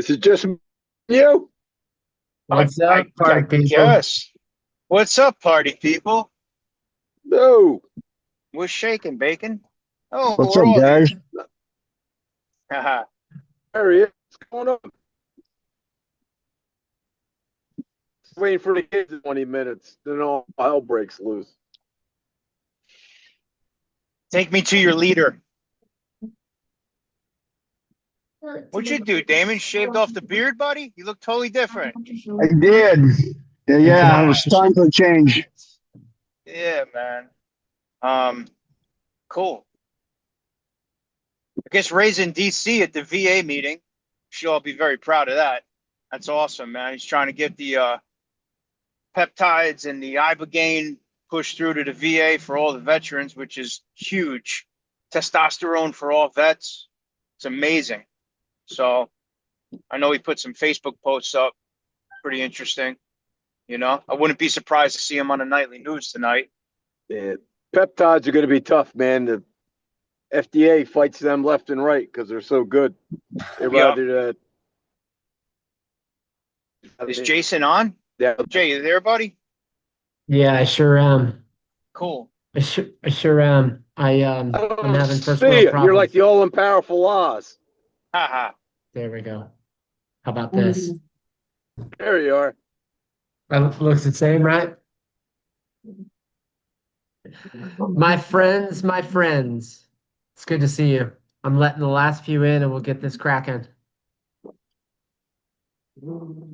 Is it just you? What's I up, party people? guess. What's up, party people? No. What's shaking, bacon? Oh, What's we're up, all here. guys? Haha. There he is. What's going on? Waiting for the kids in 20 minutes. Then all hell breaks loose. Take me to your leader. What'd you do, Damon? Shaved off the beard, buddy? You look totally different. I did. Yeah, it was time for a change. Yeah, man. Um, cool. I guess Ray's in DC at the VA meeting. She'll all be very proud of that. That's awesome, man. He's trying to get the peptides and the ibogaine pushed through to the VA for all the veterans, which is huge. Testosterone for all vets. It's amazing. So I know he put some Facebook posts up. Pretty interesting. I wouldn't be surprised to see him on the nightly news tonight. Yeah. Peptides are going to be tough, man. The FDA fights them left and right because they're so good. They Yeah. rather Is Jason on? yeah. Jay, you there, buddy? Yeah, I sure am. Cool. I sure am. I'm having first See world ya. You're like problems. the all-powerful Oz. Haha. There we go. How about this? There you are. That looks the same, right? My friends. It's good to see you. I'm letting the last few in and we'll get this cracking. All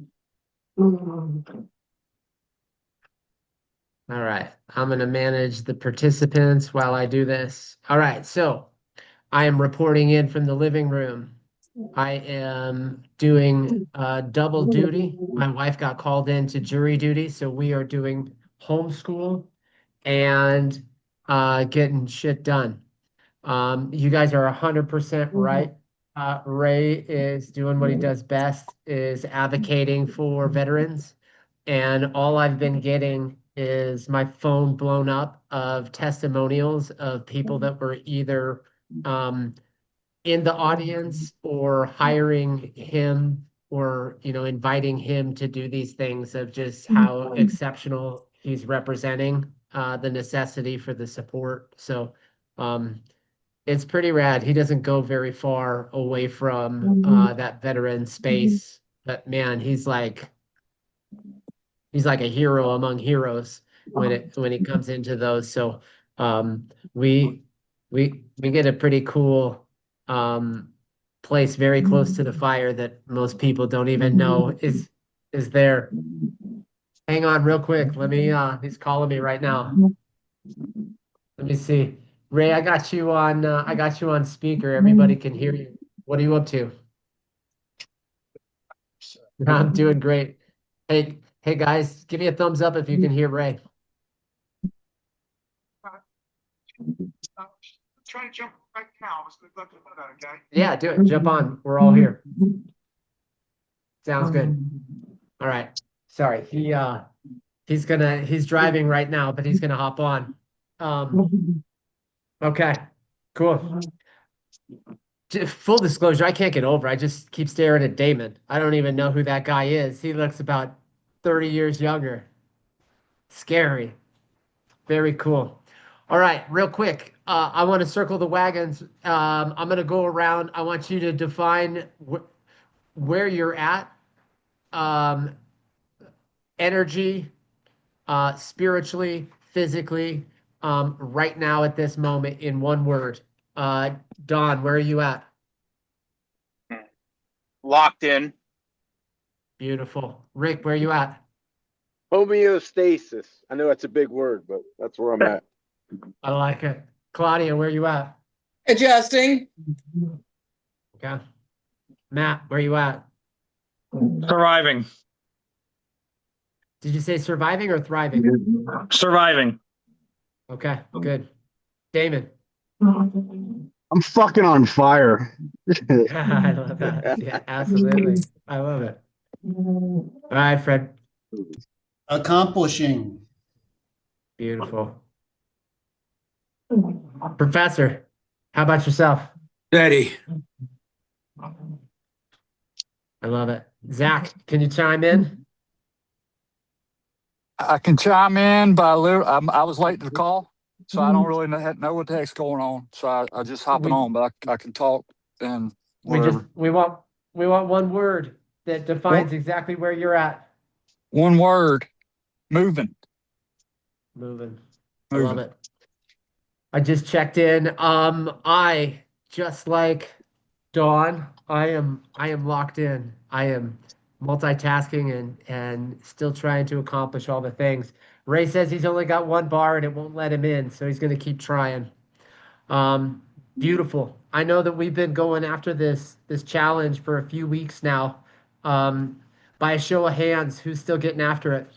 right, I'm going to manage the participants while I do this. All right, so I am reporting in from the living room. I am doing double duty. My wife got called into jury duty, so we are doing homeschool and getting shit done. You guys are 100% right. Ray is doing what he does best, is advocating for veterans. And all I've been getting is my phone blown up of testimonials of people that were either in the audience or hiring him or, inviting him to do these things of just how exceptional he's representing the necessity for the support. So, it's pretty rad. He doesn't go very far away from that veteran space, but man, he's like a hero among heroes when it comes into those. So we we get a pretty cool place very close to the fire that most people don't even know is there. Hang on real quick. He's calling me right now. Let me see. Ray, I got you on speaker. Everybody can hear you. What are you up to? I'm doing great. Hey guys, give me a thumbs up if you can hear Ray. Try to jump right now. I was looking at that, okay? Yeah, do it. Jump on. We're all here. Sounds good. All right. Sorry. He's driving right now, but he's gonna hop on. Okay, cool. Full disclosure, I can't get over. I just keep staring at Damon. I don't even know who that guy is. He looks about 30 years younger. Scary. Very cool. All right, real quick. I want to circle the wagons. I'm going to go around. I want you to define where you're at, um, energy, spiritually, physically, right now at this moment in one word. Uh, Don, where are you at? Locked in. Beautiful. Rick, where are you at? Homeostasis. I know that's a big word, but that's where I'm at. I like it. Claudia, where are you at? Adjusting. Okay. Matt, where are you at? Surviving. Did you say surviving or thriving? Surviving. Okay, good. Damon. I'm fucking on fire. I love that. Yeah, absolutely. I love it. All right, Fred. Accomplishing. Beautiful. Professor, how about yourself? Steady. All I love it. Zach, can you chime in? I can chime in, but I was late to the call, so I don't really know what the heck's going on. So I just hopping We on, but I can talk and we just whatever. we want one word that defines One, exactly where you're at. one word, moving, Moving. I love moving. it. I just checked in. I just like Dawn, I am locked in. I am multitasking and still trying to accomplish all the things. Ray says he's only got one bar and it won't let him in, so he's going to keep trying. Um, Beautiful. I know that we've been going after this challenge for a few weeks now. Um, by a show of hands, who's still getting after it?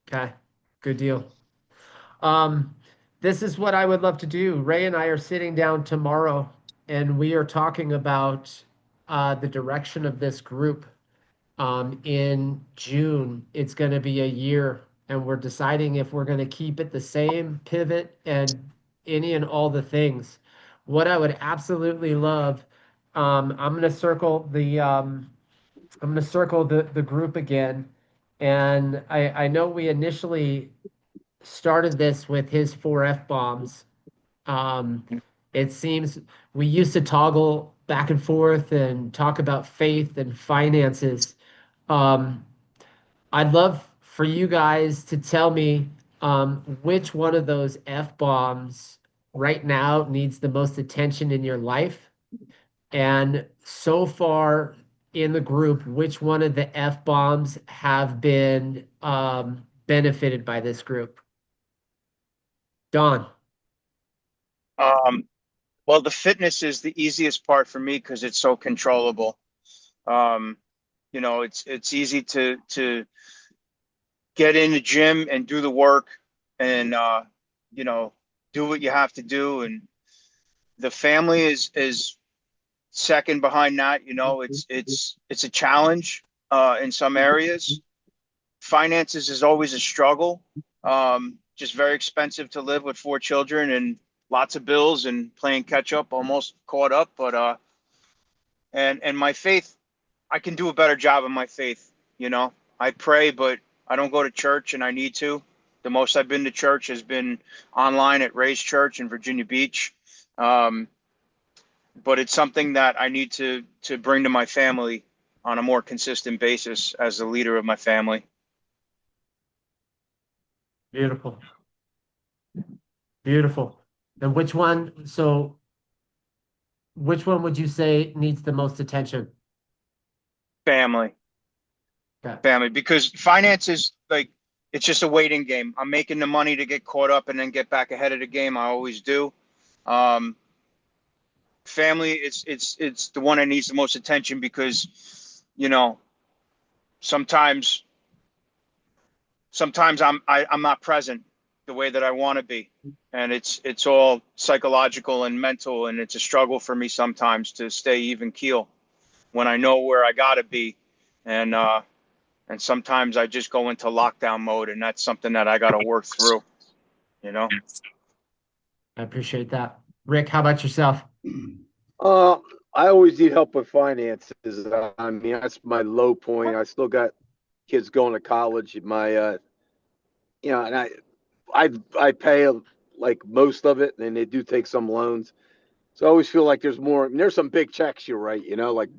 Okay, good deal. Um, this is what I would love to do. Ray and I are sitting down tomorrow and we are talking about the direction of this group. In June, it's going to be a year, and we're deciding if we're going to keep it the same, pivot, and any and all the things. What I would absolutely love, I'm going to circle the group again, and I know we initially started this with his four F bombs. Um, it seems we used to toggle back and forth and talk about faith and finances. Um, I'd love for you guys to tell me which one of those F bombs right now needs the most attention in your life. And so far in the group, which one of the F bombs have been benefited by this group? Don. Um, well, the fitness is the easiest part for me because it's so controllable. Um, it's easy to get in the gym and do the work and you know, do what you have to do. And the family is second behind that. It's a challenge in some areas. Finances is always a struggle. Just very expensive to live with four children and lots of bills and playing catch up, almost caught up. But and my faith, I can do a better job of my faith. I pray, but I don't go to church, and I need to. The most I've been to church has been online at Ray's Church in Virginia Beach. Um, but it's something that I need to bring to my family on a more consistent basis as the leader of my family. Beautiful. Beautiful. And which one would you say needs the most attention? Family. Okay. Family, because finances, like, it's just a waiting game. I'm making the money to get caught up and then get back ahead of the game. I always do. Um, Family, it's the one that needs the most attention because, sometimes I'm not present the way that I want to be, and it's all psychological and mental, and it's a struggle for me sometimes to stay even keel when I know where I gotta be, and sometimes I just go into lockdown mode, and that's something that I got to work through. You know. I appreciate that. Rick, how about yourself? Uh, I always need help with finances. I mean, that's my low point. I still got kids going to college. And I pay like most of it, and they do take some loans. So I always feel like there's more. I mean, there's some big checks you write, like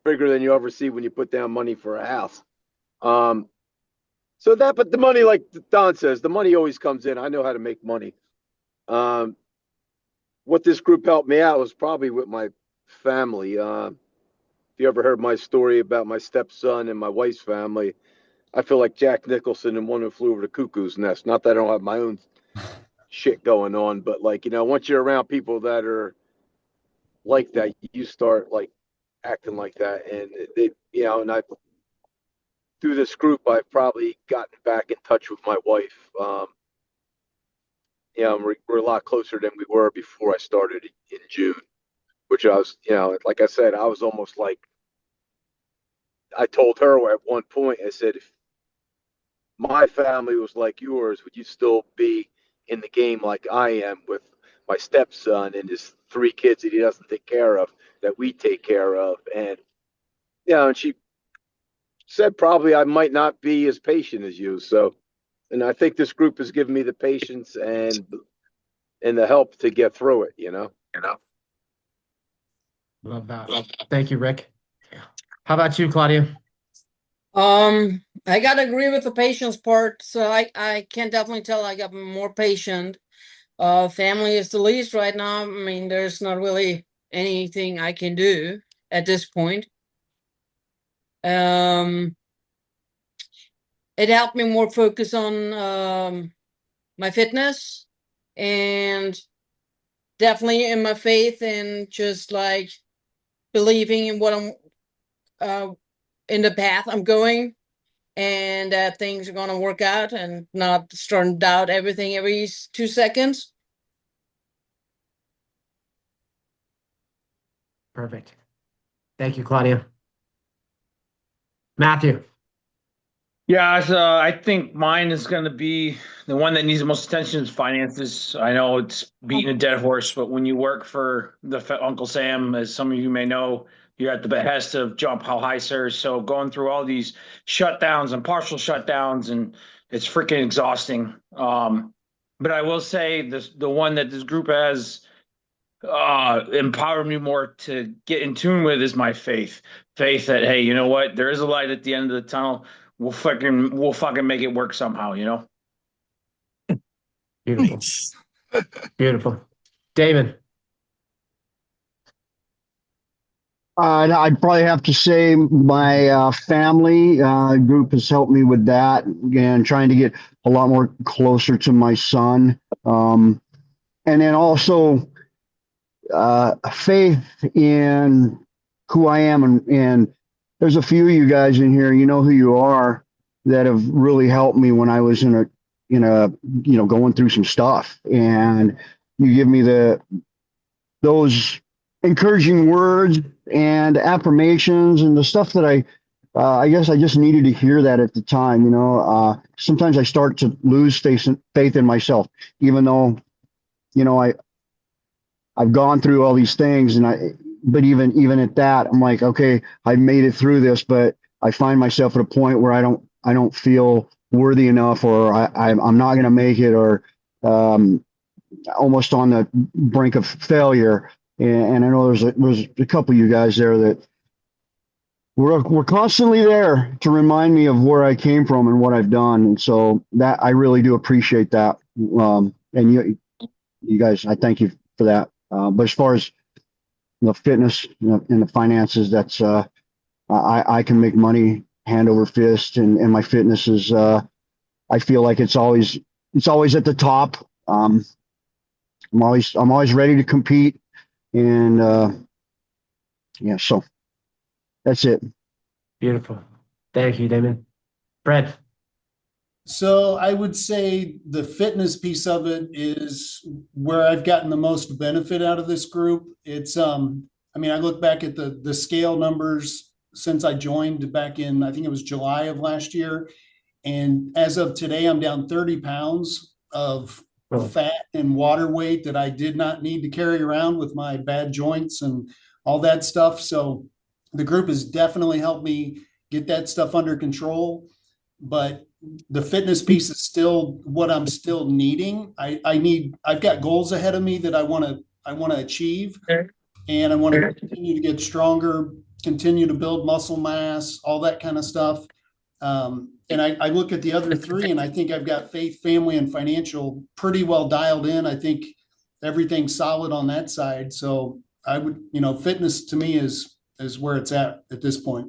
bigger than you ever see when you put down money for a house. Um, but the money, like Don says, the money always comes in. I know how to make money. Um, what this group helped me out was probably with my family. If you ever heard my story about my stepson and my wife's family, I feel like Jack Nicholson in One Who Flew Over the Cuckoo's Nest. Not that I don't have my own shit going on, but like, once you're around people that are like that, you start like acting like that. And and I, through this group, I've probably gotten back in touch with my wife. We're a lot closer than we were before I started in June, which I was, like I said, I was almost like, I told her at one point, I said, if my family was like yours, would you still be in the game like I am with my stepson and his 3 kids that he doesn't take care of, that we take care of. And, and she said probably I might not be as patient as you. So, and I think this group has given me the patience and the help to get through it, Love that. Thank you, Rick. How about you, Claudia? I gotta agree with the patience part. So I can definitely tell I got more patient. Family is the least right now. I mean, there's not really anything I can do at this point. It helped me more focus on my fitness and definitely in my faith and just like believing in what I'm in the path I'm going and that things are going to work out and not starting to doubt everything every 2 seconds. Perfect. Thank you, Claudia. Matthew. Yeah, so I think mine is going to be the one that needs the most attention is finances. I know it's beating a dead horse, but when you work for Uncle Sam, as some of you may know, you're at the behest of Jump How High, Sir. So going through all these shutdowns and partial shutdowns, and it's freaking exhausting. But I will say the one that this group has empowered me more to get in tune with is my faith. Faith that, hey, you know what? There is a light at the end of the tunnel. We'll fucking make it work somehow, Beautiful. Beautiful. David. I'd probably have to say my family group has helped me with that, and trying to get a lot more closer to my son. And then also faith in who I am. And there's a few of you guys in here, you know who you are, that have really helped me when I was going through some stuff. And you give me those encouraging words and affirmations and the stuff that I guess I just needed to hear that at the time. Sometimes I start to lose faith in myself, even though, I've gone through all these things, but even at that, I'm like, okay, I've made it through this, but I find myself at a point where I don't feel worthy enough, or I'm not going to make it, or almost on the brink of failure. And I know there's a couple of you guys there that we're constantly there to remind me of where I came from and what I've done. And so that I really do appreciate that. And you guys, I thank you for that. But as far as the fitness and the finances, that's I can make money hand over fist, and my fitness is I feel like it's always at the top. I'm always ready to compete, and so that's it. Beautiful. Thank you, Damon. Brett. So I would say the fitness piece of it is where I've gotten the most benefit out of this group. It's I look back at the scale numbers since I joined back in, I think it was July of last year. And as of today, I'm down 30 pounds of fat and water weight that I did not need to carry around with my bad joints and all that stuff. So the group has definitely helped me get that stuff under control. But the fitness piece is still what I'm still needing. I've got goals ahead of me that I want to achieve, and I want to continue to get stronger, continue to build muscle mass, all that kind of stuff. And I look at the other three, and I think I've got faith, family, and financial pretty well dialed in. I think everything's solid on that side. So I would, fitness to me is where it's at this point.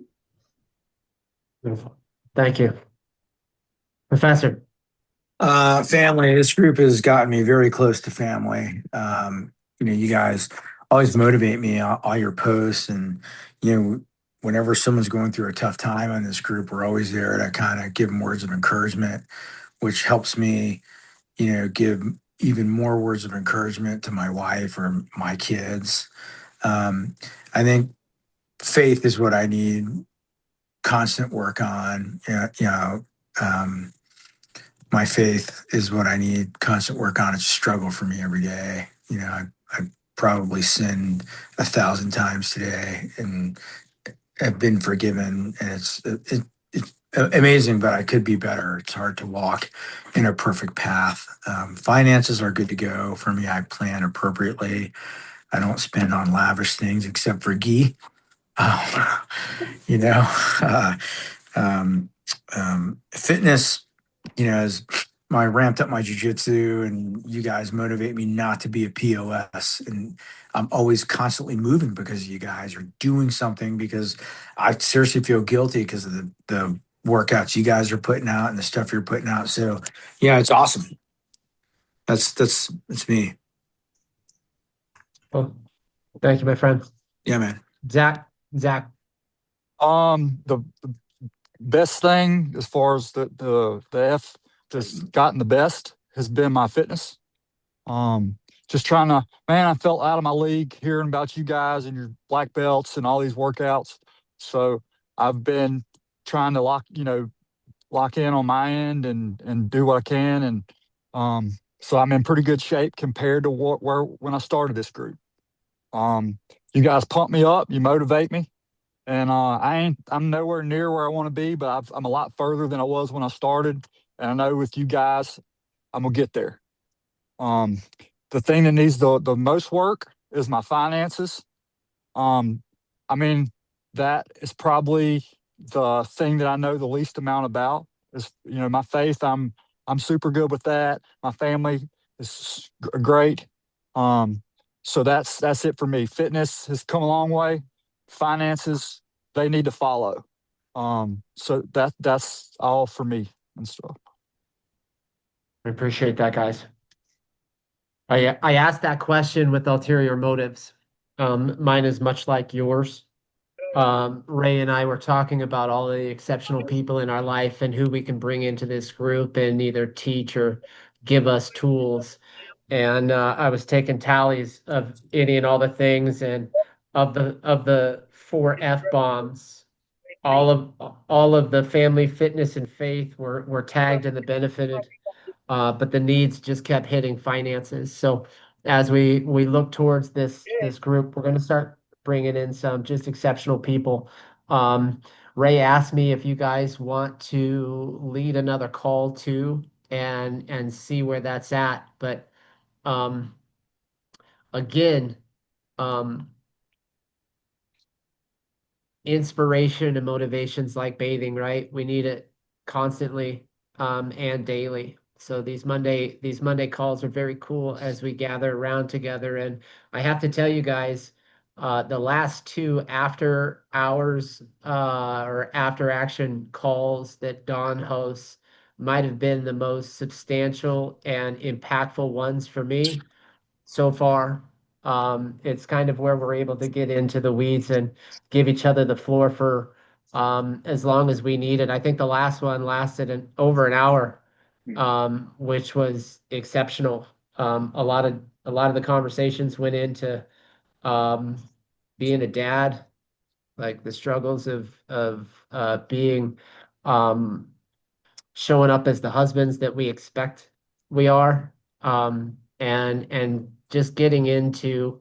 Beautiful. Thank you. Professor. Family. This group has gotten me very close to family. You guys always motivate me, all your posts, and whenever someone's going through a tough time in this group, we're always there to kind of give them words of encouragement, which helps me, give even more words of encouragement to my wife or my kids. I think faith is what I need constant work on. My faith is what I need constant work on. It's a struggle for me every day. probably sinned 1,000 times today and have been forgiven. And it's amazing, but I could be better. It's hard to walk in a perfect path. Finances are good to go for me. I plan appropriately. I don't spend on lavish things except for ghee. Um, you know, uh, fitness, is I ramped up my jujitsu, and you guys motivate me not to be a POS. And I'm always constantly moving because you guys are doing something, because I seriously feel guilty because of the workouts you guys are putting out and the stuff you're putting out. So yeah, it's awesome. That's me. Well, thank you, my friend. Yeah, man. Zach. The best thing as far as the F that's gotten the best has been my fitness. Just trying to, man, I felt out of my league hearing about you guys and your black belts and all these workouts. So I've been trying to lock in on my end and do what I can. And so I'm in pretty good shape compared to when I started this group. You guys pump me up, you motivate me. And I'm nowhere near where I want to be, but I'm a lot further than I was when I started. And I know with you guys, I'm gonna get there. The thing that needs the most work is my finances. I mean, that is probably the thing that I know the least amount about. Is my faith. I'm super good with that. My family is great. So that's it for me. Fitness has come a long way. Finances, they need to follow. So that's all for me and stuff. I appreciate that, guys. I asked that question with ulterior motives. Mine is much like yours. Ray and I were talking about all the exceptional people in our life and who we can bring into this group and either teach or give us tools. And I was taking tallies of any and all the things, and of the 4 F-bombs, all of the family, fitness, and faith were tagged and the benefited, but the needs just kept hitting finances. So as we look towards this group, we're going to start bringing in some just exceptional people. Ray asked me if you guys want to lead another call too, and see where that's at. But again, inspiration and motivations like bathing, right? We need it constantly, and daily. So these Monday calls are very cool as we gather around together. And I have to tell you guys, the last 2 after hours or after action calls that Don hosts might have been the most substantial and impactful ones for me so far. It's kind of where we're able to get into the weeds and give each other the floor for as long as we need it. I think the last one lasted over an hour, which was exceptional. A lot of the conversations went into being a dad, like the struggles of being showing up as the husbands that we expect we are, and just getting into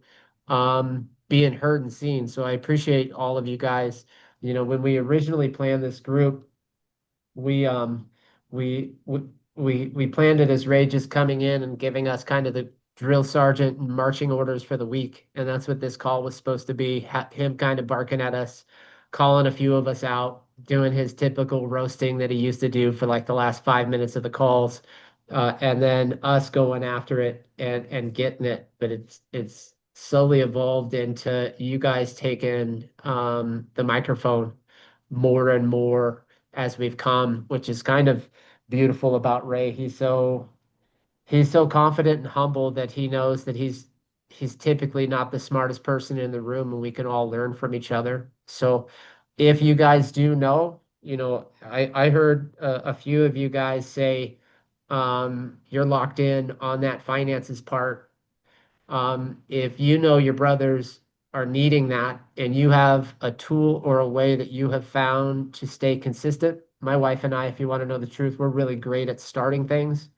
being heard and seen. So I appreciate all of you guys. When we originally planned this group, we we we we planned it as Ray just coming in and giving us kind of the drill sergeant and marching orders for the week, and that's what this call was supposed to be. Him kind of barking at us, calling a few of us out, doing his typical roasting that he used to do for like the last 5 minutes of the calls, and then us going after it and getting it. But it's slowly evolved into you guys taking the microphone more and more as we've come, which is kind of beautiful about Ray. He's so confident and humble that he knows that he's typically not the smartest person in the room, and we can all learn from each other. So if you guys do know, I heard a few of you guys say you're locked in on that finances part. If you know your brothers are needing that and you have a tool or a way that you have found to stay consistent, my wife and I, if you want to know the truth, we're really great at starting things.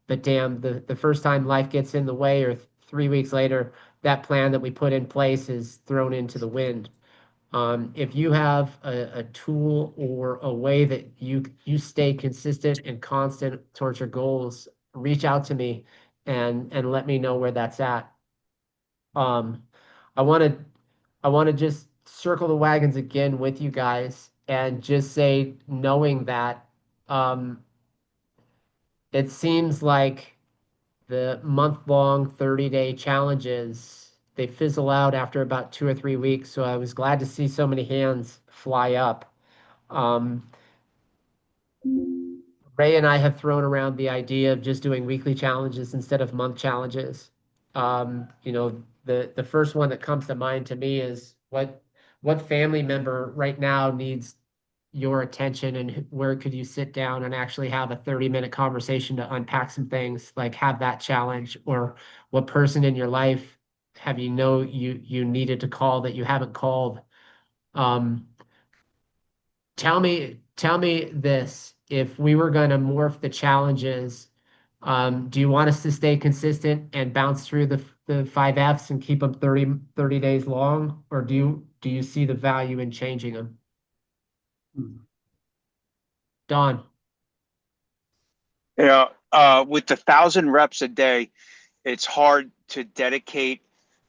But damn, the first time life gets in the way, or 3 weeks later, that plan that we put in place is thrown into the wind. If you have a tool or a way that you stay consistent and constant towards your goals, reach out to me and let me know where that's at. Um, I want to just circle the wagons again with you guys and just say, knowing that um, it seems like the month-long 30-day challenges, they fizzle out after about 2 or 3 weeks. So I was glad to see so many hands fly up. Ray and I have thrown around the idea of just doing weekly challenges instead of month challenges. The first one that comes to mind to me is what family member right now needs your attention, and where could you sit down and actually have a 30-minute conversation to unpack some things, like have that challenge? Or what person in your life have you needed to call that you haven't called? Um, tell me this, if we were going to morph the challenges, do you want us to stay consistent and bounce through the 5 Fs and keep them 30 days long, or do you see the value in changing them? Don. You know, with the 1,000 reps a day, it's hard to dedicate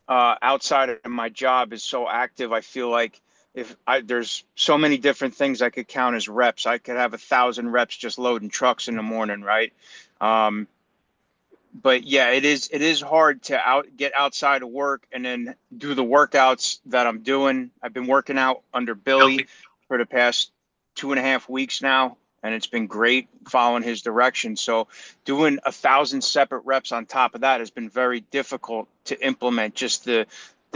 outside of my job is so active. I feel like there's so many different things I could count as reps. I could have 1,000 reps just loading trucks in the morning, right? But yeah, it is hard to get outside of work and then do the workouts that I'm doing. I've been working out under Billy for the past 2.5 weeks now, and it's been great following his direction. So doing 1,000 separate reps on top of that has been very difficult to implement, just the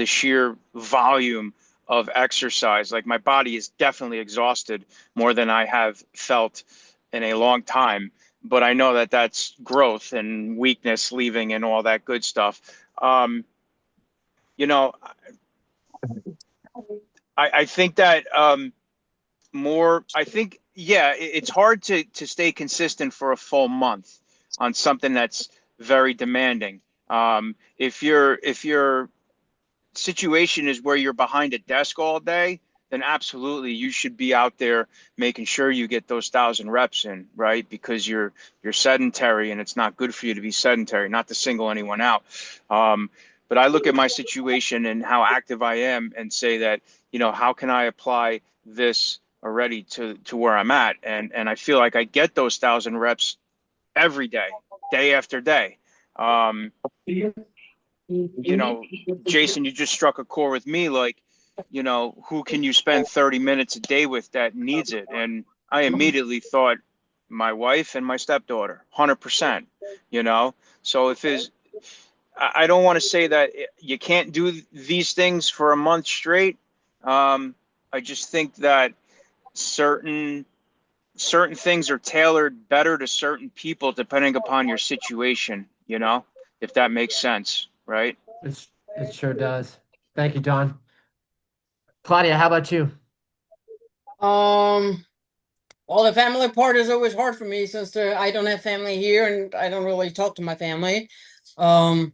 sheer volume of exercise. Like, my body is definitely exhausted more than I have felt in a long time. But I know that that's growth and weakness leaving and all that good stuff. I think that it's hard to stay consistent for a full month on something that's very demanding. If your situation is where you're behind a desk all day, then absolutely you should be out there making sure you get those 1,000 reps in, right? Because you're sedentary, and it's not good for you to be sedentary, not to single anyone out. But I look at my situation and how active I am and say that, how can I apply this already to where I'm at? And I feel like I get those 1,000 reps every day, day after day. Jason, you just struck a chord with me. Like, who can you spend 30 minutes a day with that needs it? And I immediately thought my wife and my stepdaughter, 100%, So I don't want to say that you can't do these things for a month straight. I just think that certain things are tailored better to certain people depending upon your situation, if that makes sense, right? It sure does. Thank you, Don. Claudia, how about you? Well, the family part is always hard for me since I don't have family here and I don't really talk to my family. The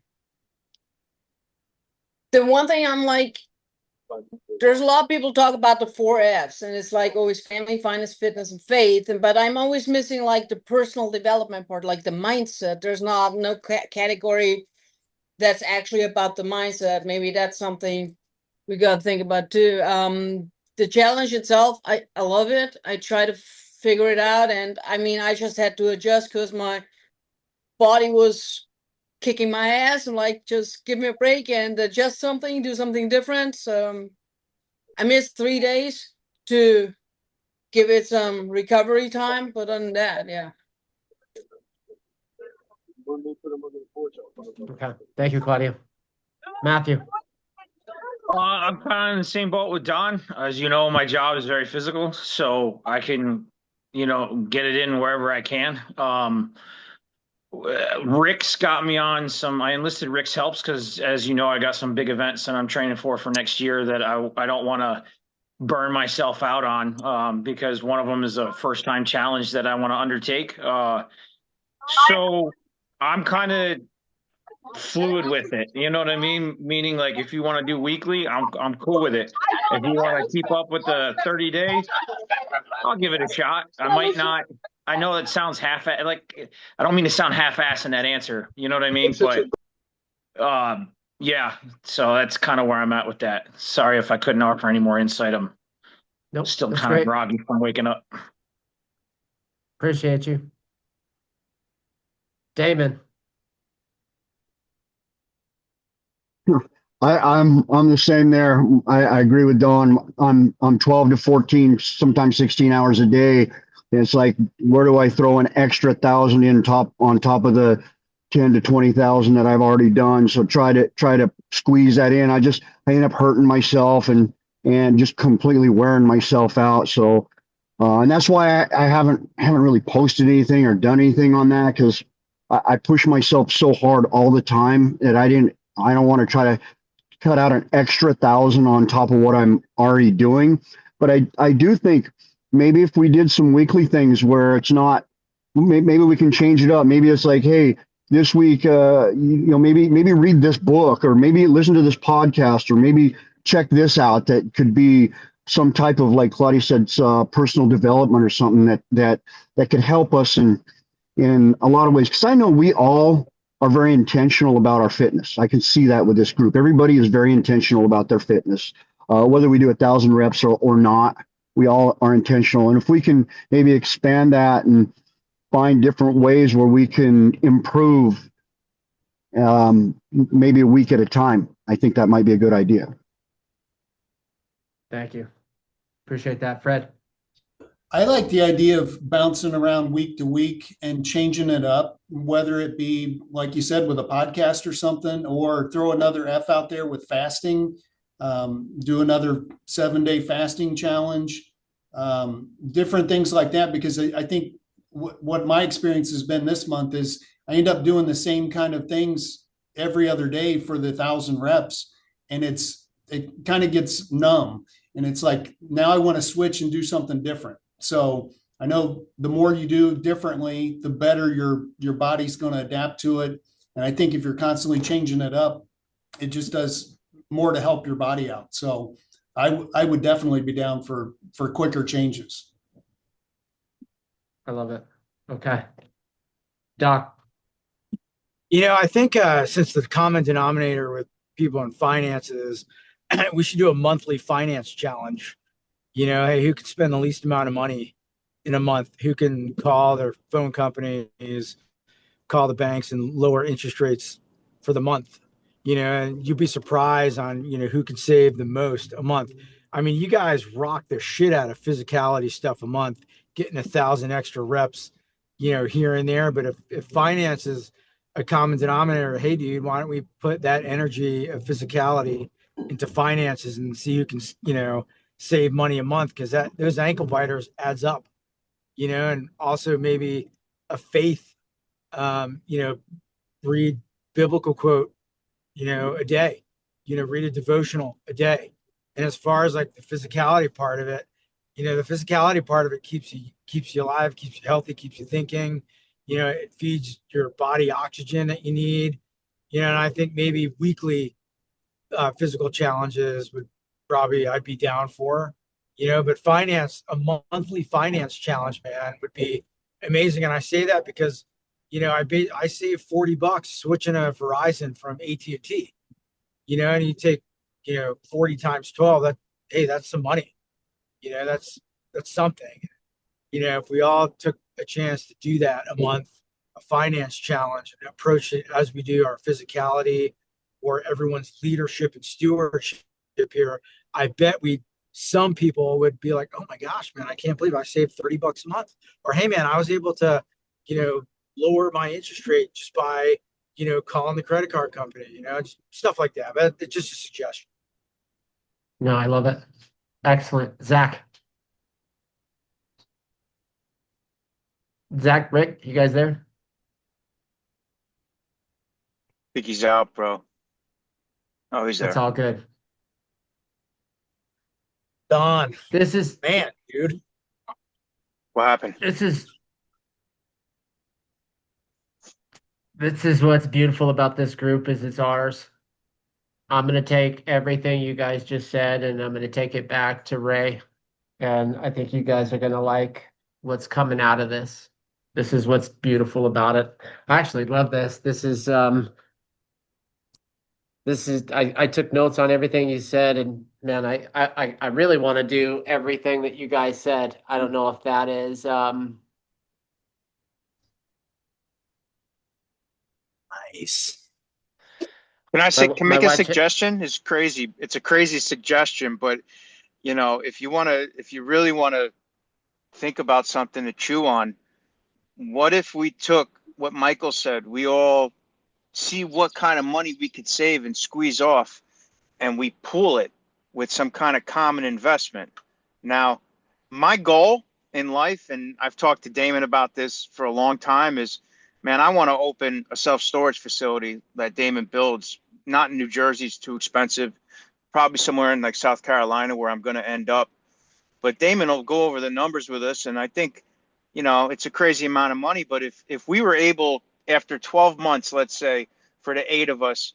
one thing I'm like, there's a lot of people talk about the 4 Fs, and it's like always family, finance, fitness, and faith. But I'm always missing like the personal development part, like the mindset. There's no category that's actually about the mindset. Maybe that's something we got to think about too. The challenge itself, I love it. I try to figure it out. And I mean, I just had to adjust because my body was kicking my ass and like, just give me a break and adjust something, do something different. So I missed 3 days to give it some recovery time. But other than that, yeah. Okay. Thank you, Claudia. Matthew. I'm kind of in the same boat with Don. As you know, my job is very physical, so I can, get it in wherever I can. Rick's got me on I enlisted Rick's helps because, as you know, I got some big events that I'm training for next year that I don't want to burn myself out on, because one of them is a first-time challenge that I want to undertake. So I'm kind of fluid with it. You know what I mean? Meaning, like, if you want to do weekly, I'm cool with it. If you want to keep up with the 30-day, I'll give it a shot. I might not. I know it sounds like, I don't mean to sound half-ass in that answer. You know what I mean? But yeah. So that's kind of where I'm at with that. Sorry if I couldn't offer any more insight. I'm Nope, still that's kind of great. groggy from waking up. Appreciate you. Damon. I'm the same there. I agree with Dawn. I'm 12 to 14, sometimes 16 hours a day. It's like, where do I throw an extra 1,000 on top of the 10 to 20,000 that I've already done? So try to squeeze that in. I end up hurting myself and just completely wearing myself out. So and that's why I haven't really posted anything or done anything on that, because I push myself so hard all the time that I don't want to try to cut out an extra 1,000 on top of what I'm already doing. But I do think maybe if we did some weekly things where it's not, maybe we can change it up. Maybe it's like, hey, this week, maybe read this book, or maybe listen to this podcast, or maybe check this out. That could be some type of, like Claudia said, personal development or something that could help us in a lot of ways. Because I know we all are very intentional about our fitness. I can see that with this group. Everybody is very intentional about their fitness, whether we do 1,000 reps or not. We all are intentional, and if we can maybe expand that and find different ways where we can improve, maybe a week at a time, I think that might be a good idea. Thank you. Appreciate that, Fred. I like the idea of bouncing around week to week and changing it up, whether it be, like you said, with a podcast or something, or throw another F out there with fasting, do another 7-day fasting challenge, different things like that. Because I think what my experience has been this month is I end up doing the same kind of things every other day for the 1,000 reps. And it kind of gets numb. And it's like, now I want to switch and do something different. So I know the more you do differently, the better your body's going to adapt to it. And I think if you're constantly changing it up, it just does more to help your body out. So I would definitely be down for quicker changes. I love it. Okay. Doc. I think since the common denominator with people in finances, we should do a monthly finance challenge. Hey, who can spend the least amount of money in a month? Who can call their phone companies, call the banks, and lower interest rates for the month? And you'd be surprised on, who can save the most a month. I mean, you guys rock the shit out of physicality stuff a month, getting 1,000 extra reps, here and there. But if finance is a common denominator, hey, dude, why don't we put that energy of physicality into finances and see who can, save money a month? Because those ankle biters adds up, and also maybe a faith, read biblical quote, a day, read a devotional a day. And as far as like the physicality part of it, the physicality part of it keeps you alive, keeps you healthy, keeps you thinking. It feeds your body oxygen that you need. And I think maybe weekly physical challenges would probably I'd be down for. But a monthly finance challenge, man, would be amazing. And I say that because, I saved $40 switching a Verizon from AT&T. And you take 40 times 12. That's some money. That's something. If we all took a chance to do that a month, a finance challenge, and approach it as we do our physicality or everyone's leadership and stewardship here, I bet some people would be like, oh my gosh, man, I can't believe I saved $30 a month. Or, hey man, I was able to, lower my interest rate just by, calling the credit card company, just stuff like that. But it's just a suggestion. No, I love it. Excellent. Zach, Rick, you guys there? I think he's out, bro. Oh, he's there. That's all good. Don, This is man, dude. What happened? This is what's beautiful about this group is it's ours. I'm gonna take everything you guys just said and I'm gonna take it back to Ray. And I think you guys are gonna like what's coming out of this. This is what's beautiful about it. I actually love this. I took notes on everything you said, and man, I really want to do everything that you guys said. I don't know if that is Nice. Can I say, my can my make a wife. suggestion? It's crazy. It's a crazy suggestion, but if you really want to think about something to chew on, what if we took what Michael said? We all see what kind of money we could save and squeeze off, and we pool it with some kind of common investment. Now, my goal in life, and I've talked to Damon about this for a long time, is man, I want to open a self storage facility that Damon builds. Not in New Jersey, it's too expensive. Probably somewhere in like South Carolina where I'm going to end up. But Damon will go over the numbers with us, and I think, it's a crazy amount of money. But if we were able, after 12 months, let's say, for the 8 of us,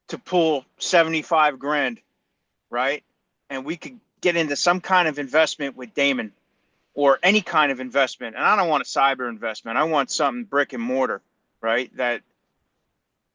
to pull 75 grand, right? And we could get into some kind of investment with Damon or any kind of investment. And I don't want a cyber investment. I want something brick and mortar, right? That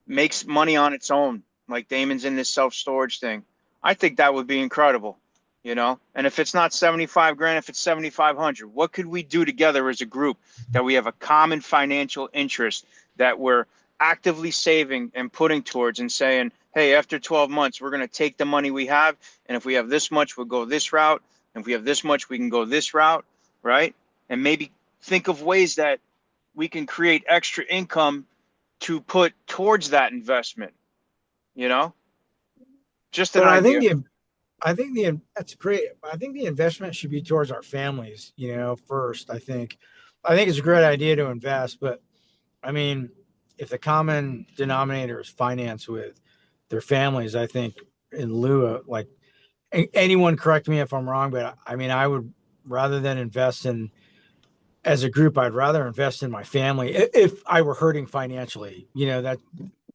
makes money on its own, like Damon's in this self-storage thing. I think that would be incredible, And if it's not 75 grand, if it's 7,500, what could we do together as a group that we have a common financial interest that we're actively saving and putting towards and saying, hey, after 12 months, we're going to take the money we have. And if we have this much, we'll go this route. And if we have this much, we can go this route, right? And maybe think of ways that we can create extra income to put towards that investment, Just an But idea. that's great. I think the investment should be towards our families, first. I think it's a great idea to invest, but I mean, if the common denominator is finance with their families, I think in lieu of like anyone correct me if I'm wrong, but I mean, I would rather than invest in as a group, I'd rather invest in my family if I were hurting financially. That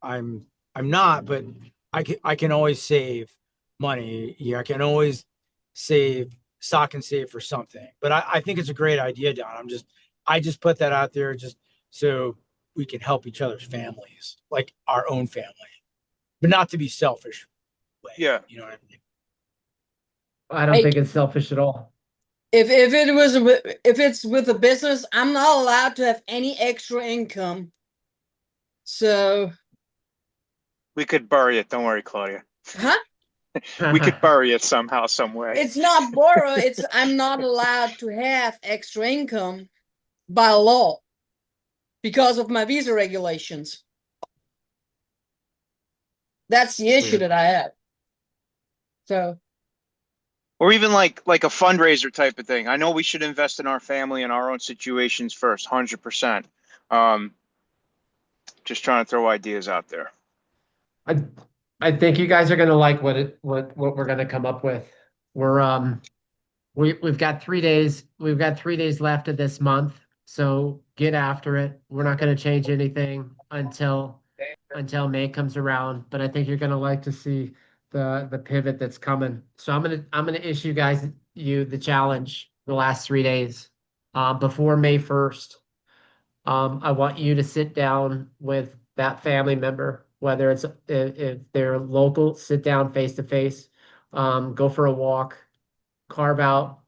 I'm I'm not, but I can always save money. Yeah, I can always save stock and save for something. But I think it's a great idea, Don. I just put that out there just so we can help each other's families, like our own family, but not to be selfish way. Yeah. You know what I mean? I don't think it's selfish at all. If if it's with a business, I'm not allowed to have any extra income. So, We could bury it. Don't worry, Claudia. huh? We could bury it somehow, some way. It's not borrow. It's I'm not allowed to have extra income by law because of my visa regulations. That's the issue that I have. So, Or even like a fundraiser type of thing. I know we should invest in our family and our own situations first, 100%. Just trying to throw ideas out there. I think you guys are gonna like what we're gonna come up with. We've got 3 days. We've got 3 days left of this month, so get after it. We're not gonna change anything until May comes around, but I think you're gonna like to see the pivot that's coming. So I'm gonna issue you the challenge the last 3 days, before May 1st. I want you to sit down with that family member, whether it's if they're local, sit down face to face, go for a walk, carve out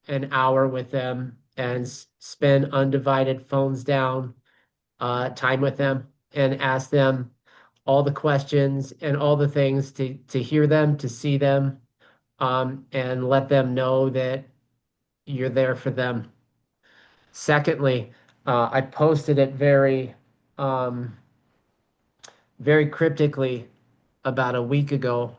an hour with them, and spend undivided phones down time with them, and ask them all the questions and all the things to hear them, to see them, and let them know that you're there for them. Secondly, I posted it very cryptically about a week ago.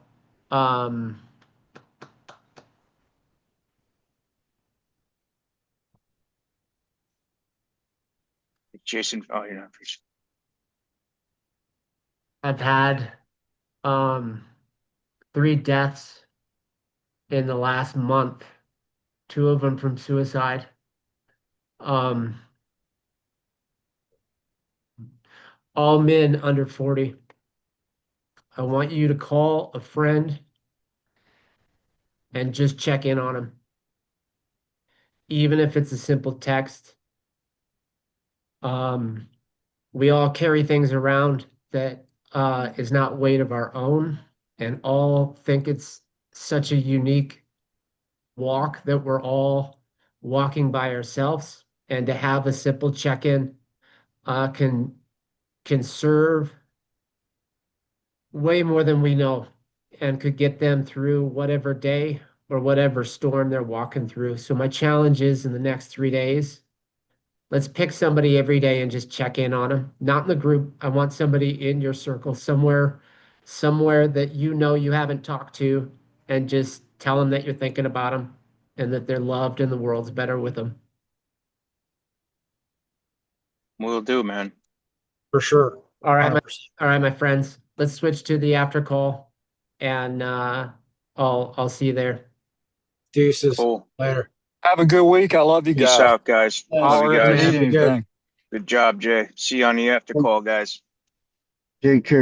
Jason, oh, you're not. I've had 3 deaths in the last month, 2 of them from suicide. all men under 40. I want you to call a friend and just check in on them. Even if it's a simple text. We all carry things around that is not weight of our own, and all think it's such a unique walk that we're all walking by ourselves. And to have a simple check-in can serve way more than we know, and could get them through whatever day or whatever storm they're walking through. So my challenge is, in the next 3 days, let's pick somebody every day and just check in on them. Not in the group. I want somebody in your circle somewhere that you know you haven't talked to, and just tell them that you're thinking about them and that they're loved and the world's better with them. Will do, man. For sure. All right, 100%. my friends. Let's switch to the after call, and I'll see you there. Deuces. Cool. Later. Have a good week. I love you Peace guys. out, guys. Love Holler you if you guys. need anything. Good job, Jay. See you on the after call, guys. Take care.